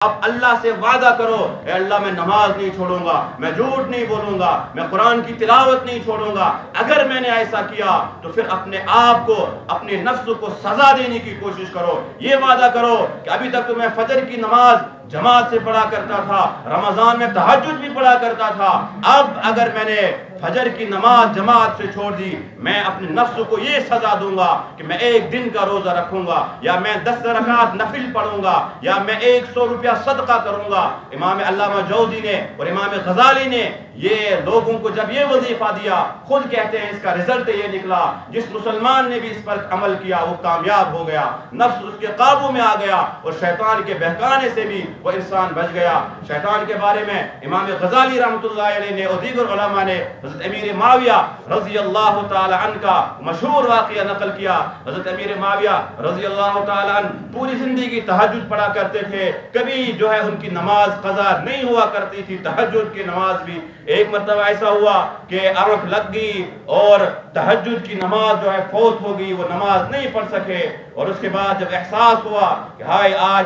اب اللہ سے وعدہ کرو، اے اللہ میں نماز نہیں چھوڑوں گا، میں جھوٹ نہیں بولوں گا، میں قرآن کی تلاوت نہیں چھوڑوں گا۔ اگر میں نے ایسا کیا تو پھر اپنے آپ کو، اپنے نفس کو سزا دینے کی کوشش کرو۔ یہ وعدہ کرو کہ ابھی تک تو میں فجر کی نماز جماعت سے پڑھا کرتا تھا، رمضان میں تہجد بھی پڑھا کرتا تھا، اب اگر میں نے فجر کی نماز جماعت سے چھوڑ دی، میں اپنے نفس کو یہ سزا دوں گا کہ میں ایک دن کا روزہ رکھوں گا، یا میں 10 رکعت نفل پڑھوں گا، یا میں 100 روپیہ صدقہ کروں گا۔ امام علامہ جوزی نے اور امام غزالی نے یہ لوگوں کو جب یہ وظیفہ دیا، خود کہتے ہیں اس کا رزلٹ یہ نکلا، جس مسلمان نے بھی اس پر عمل کیا وہ کامیاب ہو گیا، نفس اس کے قابو میں آ گیا اور شیطان کے بہکانے سے بھی وہ انسان بچ گیا۔ شیطان کے بارے میں امام غزالی رحمۃ اللہ علیہ نے اور دیگر علماء نے حضرت امیر معاویہ رضی اللہ تعالی عنہ کا مشہور واقعہ نقل کیا۔ حضرت امیر معاویہ رضی اللہ تعالی عنہ پوری زندگی تہجد پڑھا کرتے تھے، کبھی جو ہے ان کی نماز قضا نہیں ہوا کرتی تھی، تہجد کی نماز بھی۔ ایک مرتبہ ایسا ہوا کہ آنکھ لگ گئی اور تہجد کی نماز جو ہے فوت ہو گئی، وہ نماز نہیں پڑھ سکے، اور اس کے بعد جب احساس ہوا کہ ہائے آج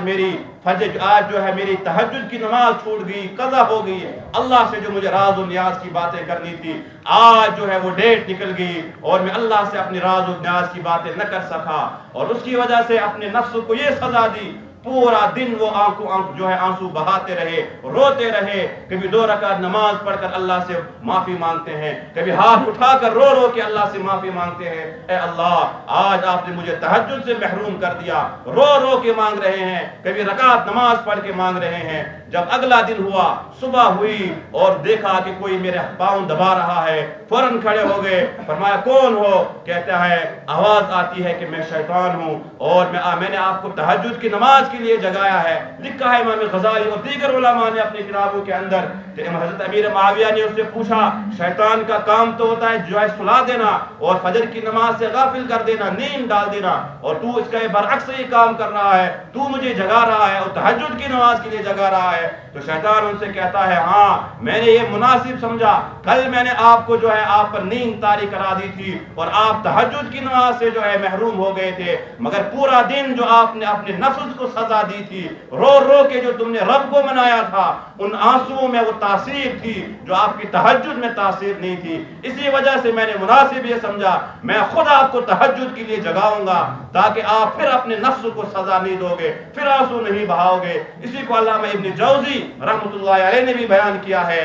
جو ہے میری تہجد کی نماز چھوٹ گئی، قضا ہو گئی، اللہ سے جو مجھے راز و نیاز کی باتیں کرنی تھی، آج جو ہے وہ ڈیٹ نکل گئی اور میں اللہ سے اپنی راز و نیاز کی باتیں نہ کر سکا، اور اس کی وجہ سے اپنے نفس کو یہ سزا دی۔ پورا دن وہ جو ہے آنسو بہاتے رہے، روتے رہے، کبھی 2 رکعت نماز پڑھ کر اللہ سے معافی مانگتے ہیں، کبھی ہاتھ اٹھا کر رو رو کے اللہ سے معافی مانگتے ہیں، اے اللہ آج آپ نے مجھے تہجد سے محروم کر دیا، رو رو کے مانگ رہے ہیں، کبھی رکعت نماز پڑھ کے مانگ رہے ہیں۔ جب اگلا دن ہوا، صبح ہوئی اور دیکھا کہ کوئی میرے پاؤں دبا رہا ہے، فوراً کھڑے ہو گئے، فرمایا کون ہو؟ کہتا ہے آواز آتی ہے کہ میں شیطان ہوں اور میں نے آپ کو تہجد کی نماز کے لیے جگایا ہے۔ لکھا ہے امام غزالی اور دیگر علماء نے اپنی کتابوں کے اندر کہ حضرت امیر معاویہ نے اس سے پوچھا، شیطان کا کام تو ہوتا ہے جو ہے سلا دینا اور فجر کی نماز سے غافل کر دینا، نیند ڈال دینا، اور تو اس کا برعکس یہ کام کر رہا ہے، تو مجھے جگا رہا ہے اور تہجد کی نماز کے لیے جگا رہا ہے۔ تو شیطان ان سے کہتا ہے ہاں میں نے یہ مناسب سمجھا، کل میں نے آپ کو جو ہے آپ پر نیند طاری کرا دی تھی اور آپ تہجد کی نماز سے جو ہے محروم ہو گئے تھے، مگر پورا دن جو آپ نے اپنے نفس کو سزا دی تھی، رو رو کے جو تم نے رب کو منایا تھا، ان آنسوؤں میں وہ تاثیر تھی جو آپ کی تہجد میں تاثیر نہیں تھی۔ اسی وجہ سے میں نے مناسب یہ سمجھا میں خود آپ کو تہجد کے لیے جگاؤں گا تاکہ آپ پھر اپنے نفس کو سزا نہیں دو گے، پھر آنسو نہیں بہاؤ گے۔ اسی کو علامہ ابن جوزی رحمۃ اللہ علیہ نے بھی بیان کیا ہے،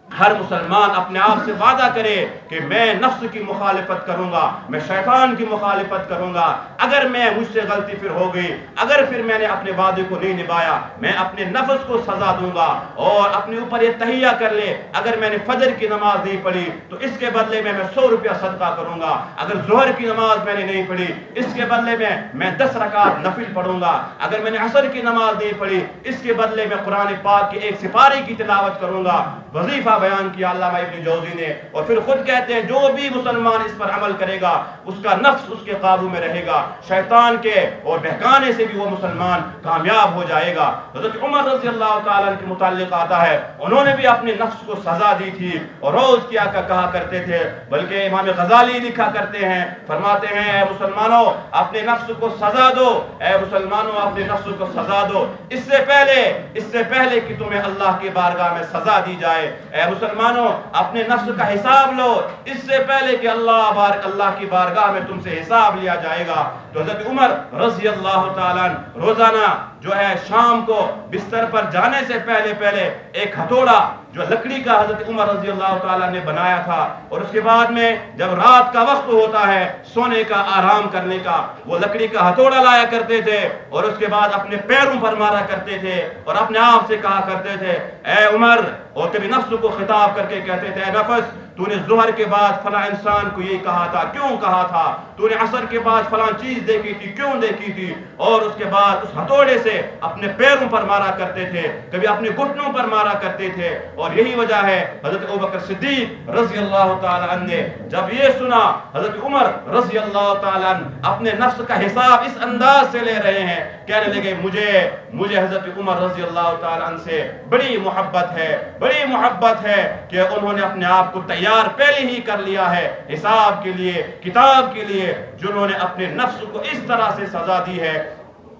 ہر مسلمان اپنے آپ سے وعدہ کرے کہ میں نفس کی مخالفت کروں گا، میں شیطان کی مخالفت کروں گا، اگر میں مجھ سے غلطی پھر ہو گئی، اگر پھر میں نے اپنے وعدے کو نہیں نبھایا، میں اپنے نفس کو سزا دوں گا، اور اپنے اوپر یہ تہیہ کر لے اگر میں نے فجر کی نماز نہیں پڑھی تو اس کے بدلے میں 100 روپیہ صدقہ کروں گا، اگر ظہر کی نماز میں نے نہیں پڑھی اس کے بدلے میں 10 رکعت نفل پڑھوں گا، اگر میں نے عصر کی نماز نہیں پڑھی اس کے بدلے میں قرآن پاک کی 1 سپارے کی تلاوت کروں گا۔ وظیفہ بیان کیا علامہ ابن جوزی نے، اور پھر خود کہتے ہیں جو بھی مسلمان اس پر عمل کرے گا اس کا نفس اس کے قابو میں رہے گا، شیطان کے اور بہکانے سے بھی وہ مسلمان کامیاب ہو جائے گا۔ حضرت عمر رضی اللہ تعالیٰ عنہ کے متعلق آتا ہے انہوں نے بھی اپنے نفس کو سزا دی تھی اور روز کیا کہا کرتے تھے، بلکہ امام غزالی لکھا کرتے ہیں، فرماتے ہیں اے مسلمانوں اپنے نفس کو سزا دو، اے مسلمانوں اپنے نفس کو سزا دو، اس سے پہلے کہ تمہیں اللہ کی بارگاہ میں سزا دی جائے، اے مسلمانوں اپنے نفس کا حساب لو اس سے پہلے کہ اللہ کی بارگاہ میں تم سے حساب لیا جائے گا۔ تو حضرت عمر رضی اللہ تعالیٰ روزانہ جو ہے شام کو بستر پر جانے سے پہلے ایک ہتھوڑا جو لکڑی کا حضرت عمر رضی اللہ تعالیٰ نے بنایا تھا، اور اس کے بعد میں جب رات کا وقت ہوتا ہے سونے کا آرام کرنے کا، وہ لکڑی کا ہتھوڑا لایا کرتے تھے اور اس کے بعد اپنے پیروں پر مارا کرتے تھے اور اپنے آپ سے کہا کرتے تھے اے عمر، اور کبھی نفس کو خطاب کر کے کہتے تھے اے نفس تو نے ظہر کے بعد فلاں انسان کو یہ کہا تھا، کیوں کہا تھا؟ تو نے عصر کے بعد فلاں چیز دیکھی تھی، کیوں دیکھی تھی؟ اور اس کے بعد اس ہتھوڑے سے اپنے پیروں پر مارا کرتے تھے، کبھی اپنے گھٹنوں پر مارا کرتے تھے، اور یہی وجہ ہے حضرت ابوبکر صدیق رضی اللہ تعالیٰ عنہ نے جب یہ سنا حضرت عمر رضی اللہ تعالیٰ عنہ اپنے نفس کا حساب اس انداز سے لے رہے ہیں، کہنے لگے مجھے حضرت عمر رضی اللہ تعالیٰ عنہ سے بڑی محبت ہے کہ انہوں نے اپنے آپ کو تیار پہلے ہی کر لیا ہے حساب کے لیے، کتاب کے لیے، جنہوں نے اپنے نفس کو اس طرح سے سزا دی ہے۔